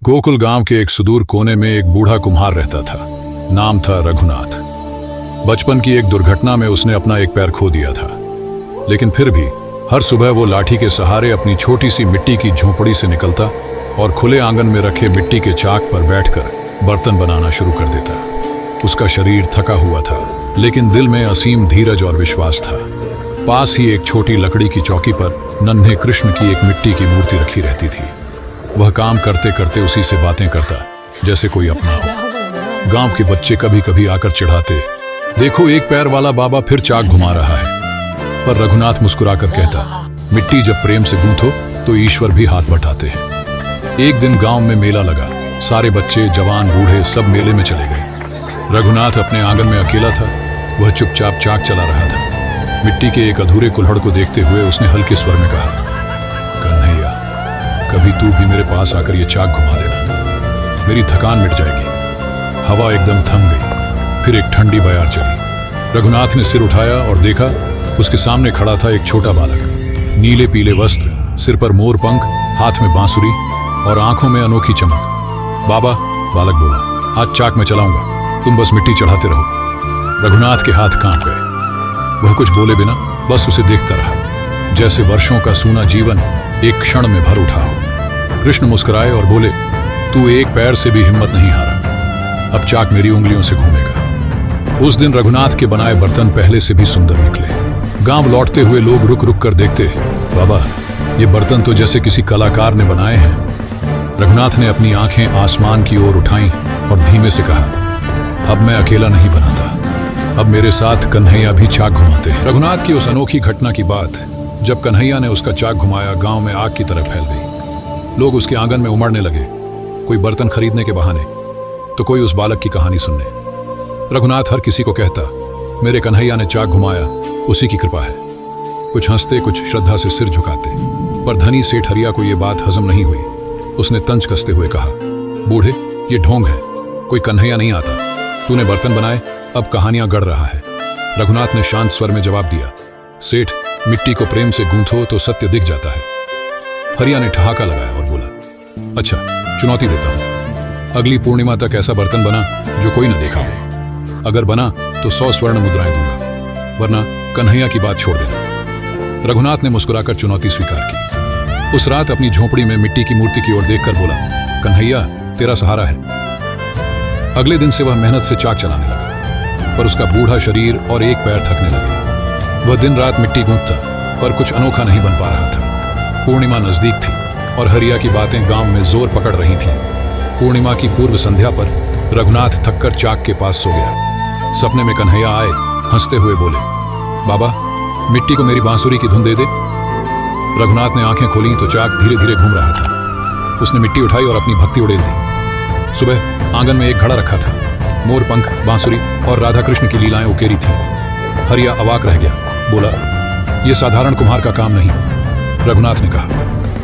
गोकुल गांव के एक सुदूर कोने में एक बूढ़ा कुम्हार रहता था। नाम था रघुनाथ। बचपन की एक दुर्घटना में उसने अपना एक पैर खो दिया था, लेकिन फिर भी हर सुबह वो लाठी के सहारे अपनी छोटी सी मिट्टी की झोंपड़ी से निकलता और खुले आंगन में रखे मिट्टी के चाक पर बैठकर बर्तन बनाना शुरू कर देता। उसका शरीर थका हुआ था, लेकिन दिल में असीम धीरज और विश्वास था। पास ही एक छोटी लकड़ी की चौकी पर नन्हे कृष्ण की एक मिट्टी की मूर्ति रखी रहती थी। वह काम करते करते उसी से बातें करता जैसे कोई अपना हो। गांव के बच्चे कभी कभी आकर चिढ़ाते, देखो एक पैर वाला बाबा फिर चाक घुमा रहा है। पर रघुनाथ मुस्कुराकर कहता, मिट्टी जब प्रेम से गूंथो तो ईश्वर भी हाथ बटाते हैं। एक दिन गांव में मेला लगा। सारे बच्चे, जवान, बूढ़े सब मेले में चले गए। रघुनाथ अपने आंगन में अकेला था। वह चुपचाप चाक चला रहा था। मिट्टी के एक अधूरे कुल्हड़ को देखते हुए उसने हल्के स्वर में कहा, कन्हैया, कभी तू भी मेरे पास आकर ये चाक घुमा देना, मेरी थकान मिट जाएगी। हवा एकदम थम गई। फिर एक ठंडी बयार चली। रघुनाथ ने सिर उठाया और देखा, उसके सामने खड़ा था एक छोटा बालक। नीले पीले वस्त्र, सिर पर मोर पंख, हाथ में बांसुरी और आंखों में अनोखी चमक। बाबा, बालक बोला, आज चाक में चलाऊंगा, तुम बस मिट्टी चढ़ाते रहो। रघुनाथ के हाथ कांप गए। वह कुछ बोले बिना बस उसे देखता रहा, जैसे वर्षों का सूना जीवन एक क्षण में भर उठा हो। कृष्ण मुस्कुराए और बोले, तू एक पैर से भी हिम्मत नहीं हारा, अब चाक मेरी उंगलियों से घूमेगा। उस दिन रघुनाथ के बनाए बर्तन पहले से भी सुंदर निकले। गांव लौटते हुए लोग रुक रुक कर देखते, बाबा, ये बर्तन तो जैसे किसी कलाकार ने बनाए हैं। रघुनाथ ने अपनी आंखें आसमान की ओर उठाईं और धीमे से कहा, अब मैं अकेला नहीं बनाता, अब मेरे साथ कन्हैया भी चाक घुमाते हैं। रघुनाथ की उस अनोखी घटना की बात जब कन्हैया ने उसका चाक घुमाया, गांव में आग की तरह फैल गई। लोग उसके आंगन में उमड़ने लगे, कोई बर्तन खरीदने के बहाने तो कोई उस बालक की कहानी सुनने। रघुनाथ हर किसी को कहता, मेरे कन्हैया ने चाक घुमाया, उसी की कृपा है। कुछ हंसते, कुछ श्रद्धा से सिर झुकाते। पर धनी सेठ हरिया को यह बात हजम नहीं हुई। उसने तंज कसते हुए कहा, बूढ़े, ये ढोंग है, कोई कन्हैया नहीं आता। तूने बर्तन बनाए, अब कहानियां गढ़ रहा है। रघुनाथ ने शांत स्वर में जवाब दिया, सेठ, मिट्टी को प्रेम से गूंथो तो सत्य दिख जाता है। हरिया ने ठहाका लगाया और बोला, अच्छा, चुनौती देता हूं, अगली पूर्णिमा तक ऐसा बर्तन बना जो कोई न देखा हो। अगर बना तो 100 स्वर्ण मुद्राएं दूंगा, वरना कन्हैया की बात छोड़ देना। रघुनाथ ने मुस्कुराकर चुनौती स्वीकार की। उस रात अपनी झोंपड़ी में मिट्टी की मूर्ति की ओर देखकर बोला, कन्हैया, तेरा सहारा है। अगले दिन से वह मेहनत से चाक चलाने लगा, पर उसका बूढ़ा शरीर और एक पैर थकने लगे। वह दिन रात मिट्टी गूंथता, पर कुछ अनोखा नहीं बन पा रहा था। पूर्णिमा नजदीक थी और हरिया की बातें गांव में जोर पकड़ रही थीं। पूर्णिमा की पूर्व संध्या पर रघुनाथ थककर चाक के पास सो गया। सपने में कन्हैया आए, हंसते हुए बोले, बाबा, मिट्टी को मेरी बांसुरी की धुन दे दे। रघुनाथ ने आंखें खोली तो चाक धीरे धीरे घूम रहा था। उसने मिट्टी उठाई और अपनी भक्ति उड़ेल दी। सुबह आंगन में एक घड़ा रखा था। मोर पंख, बांसुरी और राधा कृष्ण की लीलाएं उकेरी थी। हरिया अवाक रह गया, बोला, यह साधारण कुम्हार का काम नहीं। रघुनाथ ने कहा,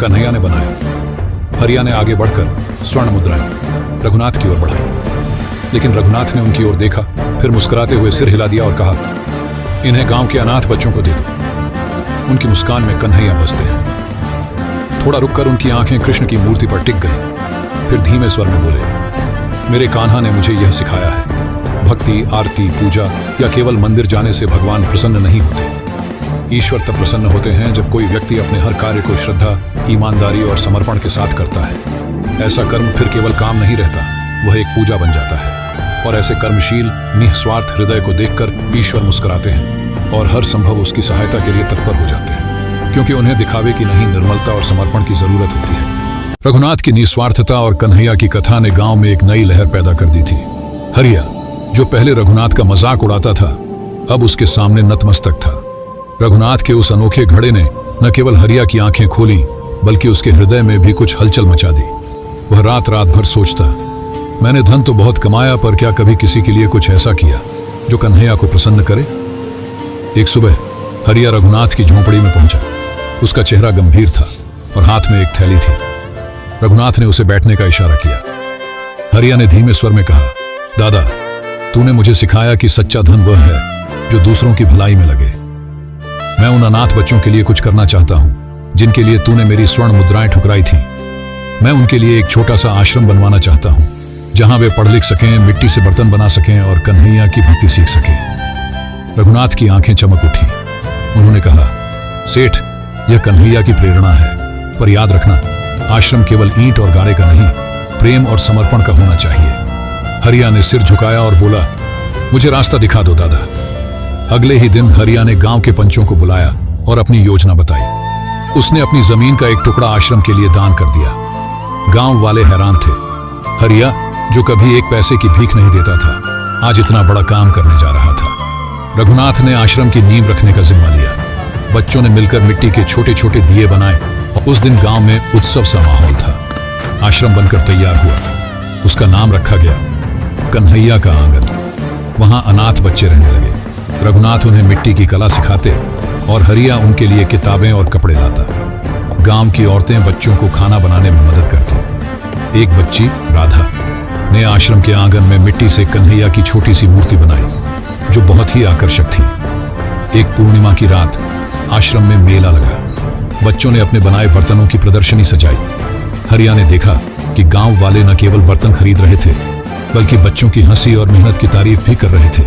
कन्हैया ने बनाया। हरिया ने आगे बढ़कर स्वर्ण मुद्राएं रघुनाथ की ओर बढ़ाई, लेकिन रघुनाथ ने उनकी ओर देखा, फिर मुस्कुराते हुए सिर हिला दिया और कहा, इन्हें गांव के अनाथ बच्चों को दे दो, उनकी मुस्कान में कन्हैया बसते हैं। थोड़ा रुककर उनकी आंखें कृष्ण की मूर्ति पर टिक गई। फिर धीमे स्वर में बोले, मेरे कान्हा ने मुझे यह सिखाया है, भक्ति, आरती, पूजा या केवल मंदिर जाने से भगवान प्रसन्न नहीं होते। ईश्वर तब प्रसन्न होते हैं जब कोई व्यक्ति अपने हर कार्य को श्रद्धा, ईमानदारी और समर्पण के साथ करता है। ऐसा कर्म फिर केवल काम नहीं रहता, वह एक पूजा बन जाता है। और ऐसे कर्मशील, निस्वार्थ हृदय को देखकर ईश्वर मुस्कुराते हैं और हर संभव उसकी सहायता के लिए तत्पर हो जाते हैं, क्योंकि उन्हें दिखावे की नहीं, निर्मलता और समर्पण की जरूरत होती है। रघुनाथ की निस्वार्थता और कन्हैया की कथा ने गांव में एक नई लहर पैदा कर दी थी। हरिया, जो पहले रघुनाथ का मजाक उड़ाता था, अब उसके सामने नतमस्तक था। रघुनाथ के उस अनोखे घड़े ने न केवल हरिया की आंखें खोली, बल्कि उसके हृदय में भी कुछ हलचल मचा दी। वह रात रात भर सोचता, मैंने धन तो बहुत कमाया, पर क्या कभी किसी के लिए कुछ ऐसा किया जो कन्हैया को प्रसन्न करे। एक सुबह हरिया रघुनाथ की झोंपड़ी में पहुंचा। उसका चेहरा गंभीर था और हाथ में एक थैली थी। रघुनाथ ने उसे बैठने का इशारा किया। हरिया ने धीमे स्वर में कहा, दादा, तूने मुझे सिखाया कि सच्चा धन वह है जो दूसरों की भलाई में लगे। मैं उन अनाथ बच्चों के लिए कुछ करना चाहता हूं जिनके लिए तूने मेरी स्वर्ण मुद्राएं ठुकराई थी। मैं उनके लिए एक छोटा सा आश्रम बनवाना चाहता हूँ, जहां वे पढ़ लिख सकें, मिट्टी से बर्तन बना सकें और कन्हैया की भक्ति सीख सकें। रघुनाथ की आंखें चमक उठी। उन्होंने कहा, सेठ, यह कन्हैया की प्रेरणा है, पर याद रखना, आश्रम केवल ईंट और गारे का नहीं, प्रेम और समर्पण का होना चाहिए। हरिया ने सिर झुकाया और बोला, मुझे रास्ता दिखा दो दादा। अगले ही दिन हरिया ने गांव के पंचों को बुलाया और अपनी योजना बताई। उसने अपनी जमीन का एक टुकड़ा आश्रम के लिए दान कर दिया। गांव वाले हैरान थे। हरिया, जो कभी एक पैसे की भीख नहीं देता था, आज इतना बड़ा काम करने जा रहा था। रघुनाथ ने आश्रम की नींव रखने का जिम्मा लिया। बच्चों ने मिलकर मिट्टी के छोटे छोटे दिए बनाए और उस दिन गांव में उत्सव सा माहौल था। आश्रम बनकर तैयार हुआ। उसका नाम रखा गया कन्हैया का आंगन। वहां अनाथ बच्चे रहने लगे। रघुनाथ उन्हें मिट्टी की कला सिखाते और हरिया उनके लिए किताबें और कपड़े लाता। गांव की औरतें बच्चों को खाना बनाने में मदद करती। एक बच्ची, राधा, ने आश्रम के आंगन में मिट्टी से कन्हैया की छोटी सी मूर्ति बनाई, जो बहुत ही आकर्षक थी। एक पूर्णिमा की रात आश्रम में मेला लगा। बच्चों ने अपने बनाए बर्तनों की प्रदर्शनी सजाई। हरिया ने देखा कि गांव वाले न केवल बर्तन खरीद रहे थे, बल्कि बच्चों की हंसी और मेहनत की तारीफ भी कर रहे थे।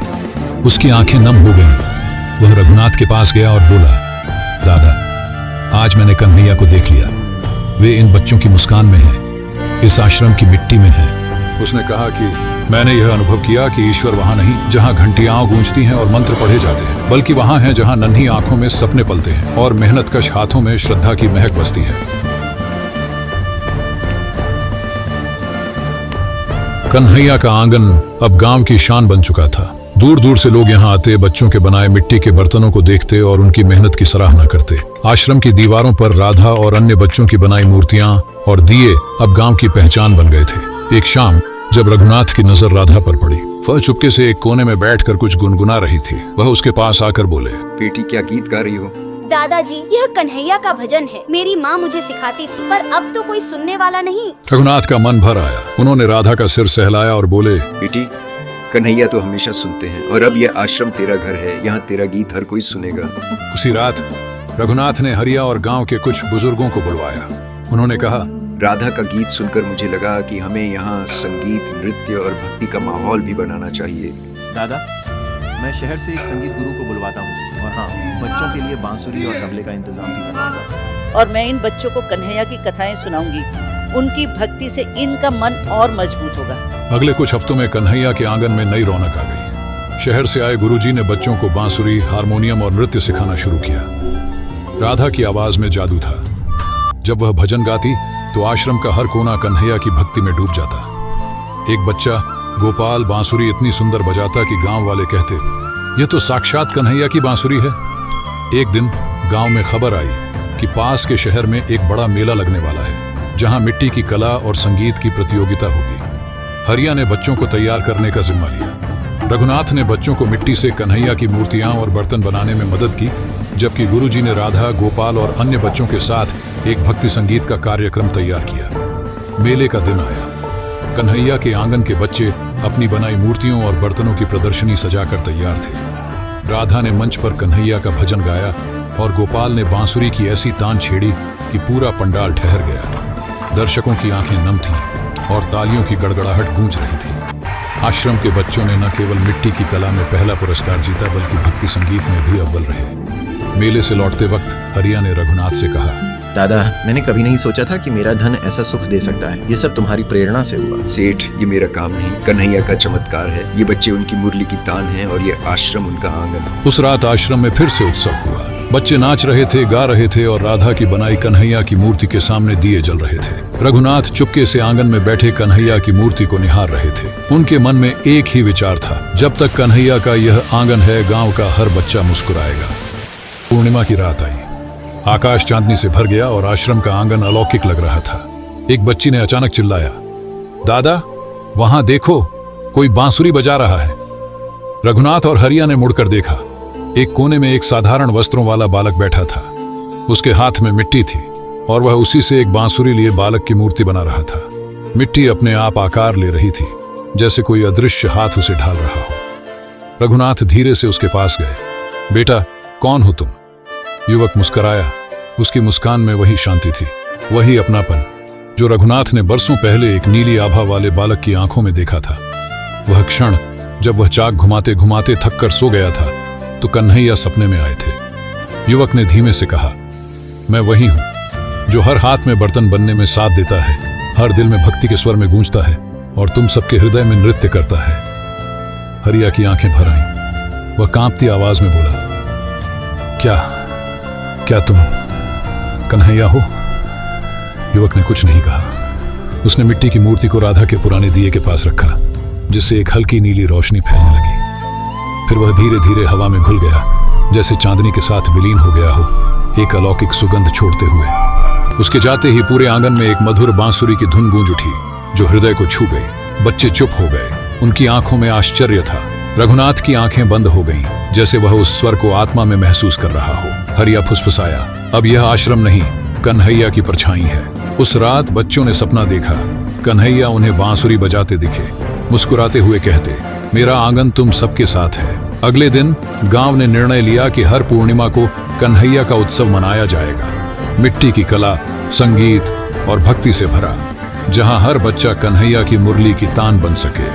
उसकी आंखें नम हो गईं। वह रघुनाथ के पास गया और बोला, दादा, आज मैंने कन्हैया को देख लिया। वे इन बच्चों की मुस्कान में हैं, इस आश्रम की मिट्टी में हैं। उसने कहा कि मैंने यह अनुभव किया कि ईश्वर वहां नहीं जहां घंटियां गूंजती हैं और मंत्र पढ़े जाते हैं, बल्कि वहां है जहां नन्ही आंखों में सपने पलते हैं और मेहनतकश हाथों में श्रद्धा की महक बसती है। कन्हैया का आंगन अब गांव की शान बन चुका था। दूर दूर से लोग यहाँ आते, बच्चों के बनाए मिट्टी के बर्तनों को देखते और उनकी मेहनत की सराहना करते। आश्रम की दीवारों पर राधा और अन्य बच्चों की बनाई मूर्तियां और दिए अब गांव की पहचान बन गए थे। एक शाम जब रघुनाथ की नजर राधा पर पड़ी, वह चुपके से एक कोने में बैठकर कुछ गुनगुना रही थी। वह उसके पास आकर बोले, बेटी, क्या गीत गा रही हो? दादाजी, यह कन्हैया का भजन है। मेरी माँ मुझे सिखाती थी, पर अब तो कोई सुनने वाला नहीं। रघुनाथ का मन भर आया। उन्होंने राधा का सिर सहलाया और बोले, बेटी, कन्हैया तो हमेशा सुनते हैं, और अब यह आश्रम तेरा घर है, यहाँ तेरा गीत हर कोई सुनेगा। उसी रात रघुनाथ ने हरिया और गांव के कुछ बुजुर्गों को बुलवाया। उन्होंने कहा, राधा का गीत सुनकर मुझे लगा कि हमें यहाँ संगीत, नृत्य और भक्ति का माहौल भी बनाना चाहिए। दादा, मैं शहर से एक संगीत गुरु को बुलवाता हूँ, और हाँ, बच्चों के लिए बांसुरी और तबले का इंतजाम भी करवाऊंगा। और मैं इन बच्चों को कन्हैया की कथाएं सुनाऊंगी। उनकी भक्ति से इनका मन और मजबूत होगा। अगले कुछ हफ्तों में कन्हैया के आंगन में नई रौनक आ गई। शहर से आए गुरुजी ने बच्चों को बांसुरी, हारमोनियम और नृत्य सिखाना शुरू किया। राधा की आवाज में जादू था। जब वह भजन गाती तो आश्रम का हर कोना कन्हैया की भक्ति में डूब जाता। एक बच्चा, गोपाल, बांसुरी इतनी सुंदर बजाता कि गांव वाले कहते, यह तो साक्षात कन्हैया की बांसुरी है। एक दिन गांव में खबर आई कि पास के शहर में एक बड़ा मेला लगने वाला है, जहां मिट्टी की कला और संगीत की प्रतियोगिता होगी। हरिया ने बच्चों को तैयार करने का जिम्मा लिया। रघुनाथ ने बच्चों को मिट्टी से कन्हैया की मूर्तियां और बर्तन बनाने में मदद की, जबकि गुरुजी ने राधा, गोपाल और अन्य बच्चों के साथ एक भक्ति संगीत का कार्यक्रम तैयार किया। मेले का दिन आया। कन्हैया के आंगन के बच्चे अपनी बनाई मूर्तियों और बर्तनों की प्रदर्शनी सजाकर तैयार थे। राधा ने मंच पर कन्हैया का भजन गाया और गोपाल ने बांसुरी की ऐसी तान छेड़ी कि पूरा पंडाल ठहर गया। दर्शकों की आंखें नम थीं और तालियों की गड़गड़ाहट गूंज रही थी। आश्रम के बच्चों ने न केवल मिट्टी की कला में पहला पुरस्कार जीता, बल्कि भक्ति संगीत में भी अव्वल रहे। मेले से लौटते वक्त हरिया ने रघुनाथ से कहा, दादा, मैंने कभी नहीं सोचा था कि मेरा धन ऐसा सुख दे सकता है। ये सब तुम्हारी प्रेरणा से हुआ। सेठ, ये मेरा काम नहीं, कन्हैया का चमत्कार है। ये बच्चे उनकी मुरली की तान है और ये आश्रम उनका आंगन। उस रात आश्रम में फिर से उत्सव हुआ। बच्चे नाच रहे थे, गा रहे थे और राधा की बनाई कन्हैया की मूर्ति के सामने दिए जल रहे थे। रघुनाथ चुपके से आंगन में बैठे कन्हैया की मूर्ति को निहार रहे थे। उनके मन में एक ही विचार था, जब तक कन्हैया का यह आंगन है, गांव का हर बच्चा मुस्कुराएगा। पूर्णिमा की रात आई। आकाश चांदनी से भर गया और आश्रम का आंगन अलौकिक लग रहा था। एक बच्ची ने अचानक चिल्लाया, दादा, वहां देखो, कोई बांसुरी बजा रहा है। रघुनाथ और हरिया ने मुड़कर देखा। एक कोने में एक साधारण वस्त्रों वाला बालक बैठा था। उसके हाथ में मिट्टी थी और वह उसी से एक बांसुरी लिए बालक की मूर्ति बना रहा था। मिट्टी अपने आप आकार ले रही थी, जैसे कोई अदृश्य हाथ उसे ढाल रहा हो। रघुनाथ धीरे से उसके पास गए। बेटा, कौन हो तुम? युवक मुस्कुराया। उसकी मुस्कान में वही शांति थी, वही अपनापन जो रघुनाथ ने बरसों पहले एक नीली आभा वाले बालक की आंखों में देखा था। वह क्षण जब वह चाक घुमाते घुमाते थककर सो गया था तो कन्हैया सपने में आए थे। युवक ने धीमे से कहा, मैं वही हूं जो हर हाथ में बर्तन बनने में साथ देता है, हर दिल में भक्ति के स्वर में गूंजता है और तुम सबके हृदय में नृत्य करता है। हरिया की आंखें भर आईं। वह कांपती आवाज में बोला, क्या तुम कन्हैया हो? युवक ने कुछ नहीं कहा। उसने मिट्टी की मूर्ति को राधा के पुराने दिए के पास रखा, जिससे एक हल्की नीली रोशनी फैलने लगी। फिर वह धीरे धीरे हवा में घुल गया, जैसे चांदनी के साथ विलीन हो गया हो, एक अलौकिक सुगंध छोड़ते हुए। उसके जाते ही पूरे आंगन में एक मधुर बांसुरी की धुन गूंज उठी, जो हृदय को छू गई। बच्चे चुप हो गए। उनकी आंखों में आश्चर्य था। रघुनाथ की आंखें बंद हो गईं, जैसे वह उस स्वर को आत्मा में महसूस कर रहा हो। हरिया फुसफुसाया, अब यह आश्रम नहीं, कन्हैया की परछाई है। उस रात बच्चों ने सपना देखा, कन्हैया उन्हें बांसुरी बजाते दिखे, मुस्कुराते हुए कहते, मेरा आंगन तुम सबके साथ है। अगले दिन गांव ने निर्णय लिया कि हर पूर्णिमा को कन्हैया का उत्सव मनाया जाएगा। मिट्टी की कला, संगीत और भक्ति से भरा, जहां हर बच्चा कन्हैया की मुरली की तान बन सके।